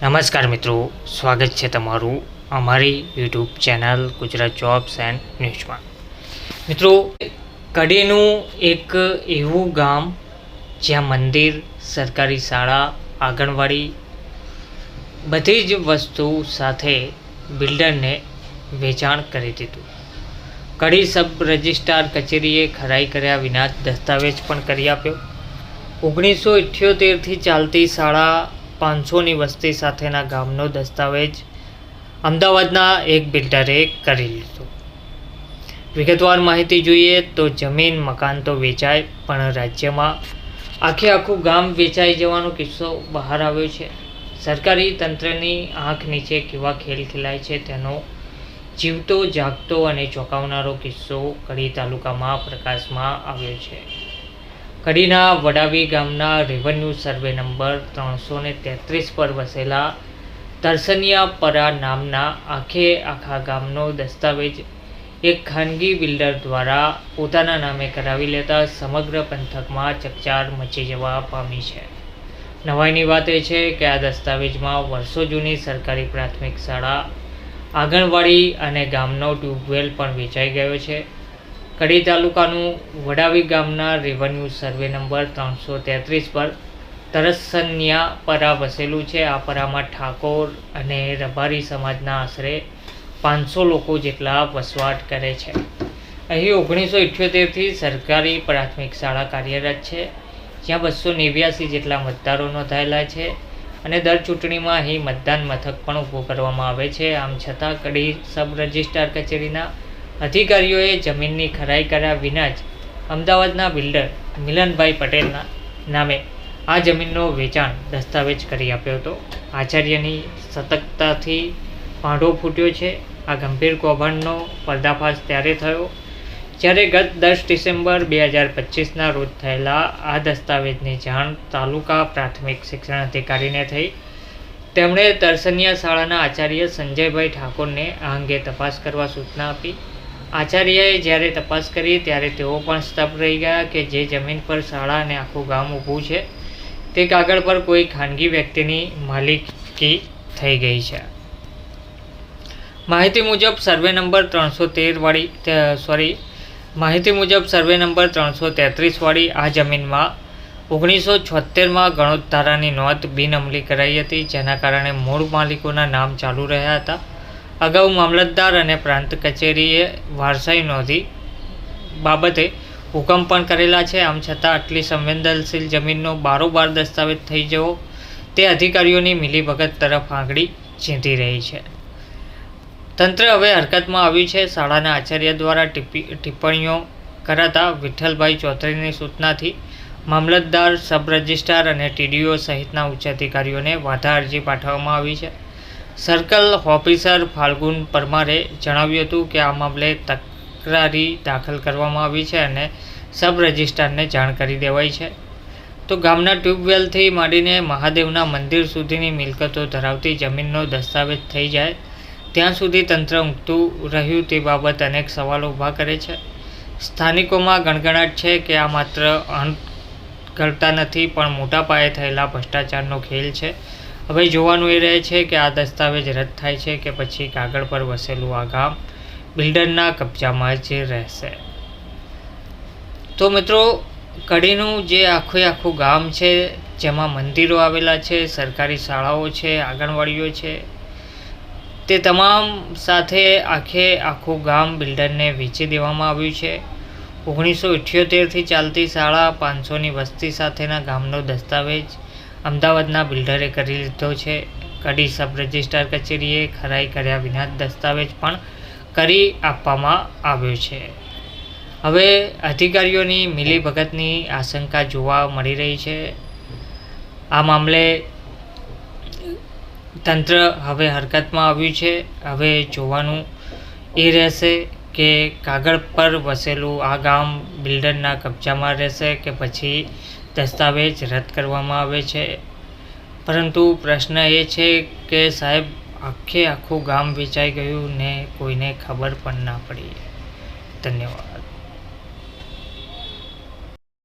નમસ્કાર મિત્રો, સ્વાગત છે તમારું અમારી YouTube channel Gujarat jobs and ન્યૂઝમાં। મિત્રો, કડીનું એક એવું ગામ જ્યાં મંદિર, સરકારી શાળા, આંગણવાડી બધી જ વસ્તુ સાથે બિલ્ડરને વેચાણ કરી દીધું। કડી સબ રજિસ્ટ્રાર કચેરીએ ખરાઈ કર્યા વિના દસ્તાવેજ પણ કરી આપ્યો। 1978થી ચાલતી શાળા 500ની વસ્તી સાથેના ગામનો દસ્તાવેજ અમદાવાદના એક બિલ્ડરે કરી લીધો। વિગતવાર માહિતી જોઈએ તો જમીન મકાન તો વેચાય, પણ રાજ્યમાં આખું ગામ વેચાઈ જવાનો કિસ્સો બહાર આવ્યો છે। સરકારી તંત્રની આંખ નીચે કેવા ખેલ ખેલાય છે તેનો જીવતો જાગતો અને ચોંકાવનારો કિસ્સો કડી તાલુકામાં પ્રકાશમાં આવ્યો છે। કડીના વડાવી ગામના રેવન્યુ સર્વે નંબર 333 પર વસેલા તરસનિયાપરા નામના આખા ગામનો દસ્તાવેજ એક ખાનગી બિલ્ડર દ્વારા પોતાના નામે કરાવી લેતા સમગ્ર પંથકમાં ચકચાર મચી જવા પામી છે। નવાઈની વાત એ છે કે આ દસ્તાવેજમાં વર્ષો જૂની સરકારી પ્રાથમિક શાળા, આંગણવાડી અને ગામનો ટ્યુબવેલ પણ વેચાઈ ગયો છે। કડી તાલુકાનું વડાવી ગામના રેવન્યુ સર્વે નંબર 333 પર તરસનિયાપરા વસેલું છે। આ પરામાં ઠાકોર અને રબારી સમાજના આશરે 500 લોકો જેટલા વસવાટ કરે છે। અહીં 1978થી સરકારી પ્રાથમિક શાળા કાર્યરત છે, જ્યાં 289 જેટલા મતદારો નોંધાયેલા છે અને દર ચૂંટણીમાં અહીં મતદાન મથક પણ ઊભું કરવામાં આવે છે। આમ છતાં કડી સબ રજિસ્ટ્રાર કચેરીના અધિકારીઓએ જમીનની ખરાઈ કર્યા વિના જ અમદાવાદના બિલ્ડર મિલનભાઈ પટેલના નામે આ જમીનનો વેચાણ દસ્તાવેજ કરી આપ્યો હતો। આચાર્યની સતર્કતાથી પાંડો ફૂટ્યો છે। આ ગંભીર કૌભાંડનો પર્દાફાશ ત્યારે થયો જ્યારે ગત 10 ડિસેમ્બર 2025ના રોજ થયેલા આ દસ્તાવેજની જાણ તાલુકા પ્રાથમિક શિક્ષણ અધિકારીને થઈ। તેમણે તરસનિયા શાળાના આચાર્ય સંજયભાઈ ઠાકોરને આ અંગે તપાસ કરવા સૂચના આપી। આચાર્યએ જ્યારે તપાસ કરી ત્યારે તેઓ પણ સ્તબ્ધ રહી ગયા કે જે જમીન પર શાળા અને આખું ગામ ઊભું છે તે કાગળ પર કોઈ ખાનગી વ્યક્તિની માલિકી થઈ ગઈ છે। માહિતી મુજબ સર્વે નંબર 333 વાળી આ જમીનમાં 1976માં ગણોત્તારાની નોંધ બિનઅમલી કરાઈ હતી, જેના કારણે મૂળ માલિકોના નામ ચાલુ રહ્યા હતા। અગાઉ મામલતદાર અને પ્રાંત કચેરીએ વારસાઈ નોંધી બાબતે હુકમ પણ કરેલા છે। આમ છતાં આટલી સંવેદનશીલ જમીનનો બારોબાર દસ્તાવેજ થઈ જવો તે અધિકારીઓની મિલીભગત તરફ આંગળી ચીંધી રહી છે। તંત્ર હવે હરકતમાં આવ્યું છે। શાળાના આચાર્ય દ્વારા ટિપ્પણીઓ કરાતા વિઠ્ઠલભાઈ ચૌધરીની સૂચનાથી મામલતદાર, સબ રજિસ્ટ્રાર અને ટીડીઓ સહિતના ઉચ્ચ અધિકારીઓને વાંધા અરજી પાઠવવામાં આવી છે। સર્કલ ઓફિસર ફાલ્ગુન પરમારે જણાવ્યું હતું કે આ મામલે તકરારી દાખલ કરવામાં આવી છે અને સબ રજિસ્ટ્રારને જાણ કરી દેવાઈ છે। તો ગામના ટ્યુબવેલથી માંડીને મહાદેવના મંદિર સુધીની મિલકતો ધરાવતી જમીનનો દસ્તાવેજ થઈ જાય ત્યાં સુધી તંત્ર ઊંઘતું રહ્યું તે બાબત અનેક સવાલો ઊભા કરે છે। સ્થાનિકોમાં ગણગણાટ છે કે આ માત્ર અણઘડતા નથી પણ મોટા પાયે થયેલા ભ્રષ્ટાચારનો ખેલ છે। હવે જોવાનું એ રહે છે કે આ દસ્તાવેજ રદ થાય છે કે પછી કાગળ પર વસેલું આ ગામ બિલ્ડરના કબજામાં જ રહેશે। તો મિત્રો, કડીનું જે આખું ગામ છે, જેમાં મંદિરો આવેલા છે, સરકારી શાળાઓ છે, આંગણવાડીઓ છે, તે તમામ સાથે આખું ગામ બિલ્ડરને વેચી દેવામાં આવ્યું છે। 1978થી ચાલતી શાળા 500ની વસ્તી સાથેના ગામનો દસ્તાવેજ અમદાવાદના બિલ્ડરે કરી લીધો છે। કડી સબ રજિસ્ટ્રાર કચેરીએ ખરાઈ કર્યા વિના દસ્તાવેજ પણ કરી આપવામાં આવ્યો છે। હવે અધિકારીઓની મિલીભગતની આશંકા જોવા મળી રહી છે। આ મામલે તંત્ર હવે હરકતમાં આવ્યું છે। હવે જોવાનું એ રહેશે કે કાગળ પર વસેલું આ ગામ બિલ્ડરના કબજામાં રહેશે કે પછી દસ્તાવેજ રદ કરવામાં આવે છે। પરંતુ પ્રશ્ન એ છે કે સાહેબ, આખું ગામ વેચાઈ ગયું ને કોઈને ખબર પણ ના પડી। ધન્યવાદ।